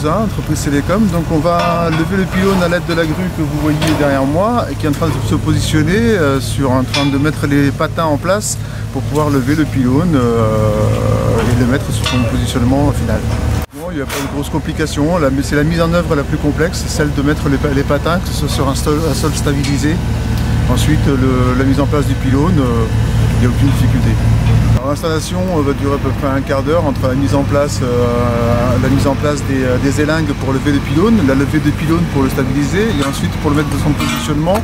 Toulousain, entreprise Télécom. Donc on va lever le pylône à l'aide de la grue que vous voyez derrière moi et qui est en train de se positionner, en train de mettre les patins en place pour pouvoir lever le pylône et le mettre sur son positionnement final. Bon, il n'y a pas de grosses complications, c'est la mise en œuvre la plus complexe, c'est celle de mettre les patins, que ce soit sur un sol stabilisé. Ensuite, la mise en place du pylône, il n'y a aucune difficulté. L'installation va durer à peu près un quart d'heure entre la mise en place des élingues pour lever le pylône, la levée du pylône pour le stabiliser et ensuite pour le mettre dans son positionnement,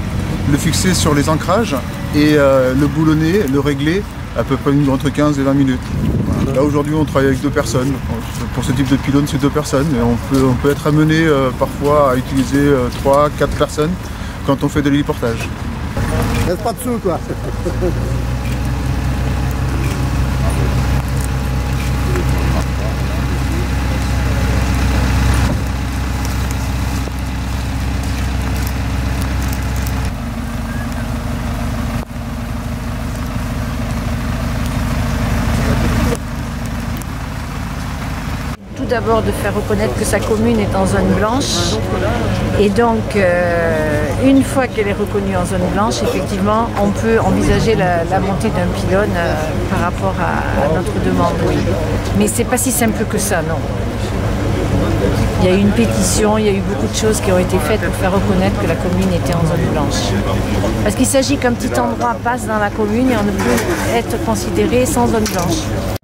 le fixer sur les ancrages et le boulonner, le régler à peu près entre 15 et 20 minutes. Là aujourd'hui on travaille avec 2 personnes. Pour ce type de pylône c'est 2 personnes et on peut être amené parfois à utiliser 3-4 personnes quand on fait de l'héliportage. Laisse pas de sous quoi. Tout d'abord de faire reconnaître que sa commune est en zone blanche et donc une fois qu'elle est reconnue en zone blanche, effectivement on peut envisager la montée d'un pylône par rapport à notre demande, oui. Mais c'est pas si simple que ça, non. Il y a eu une pétition, il y a eu beaucoup de choses qui ont été faites pour faire reconnaître que la commune était en zone blanche. Parce qu'il s'agit qu'un petit endroit passe dans la commune et on ne peut être considéré sans zone blanche.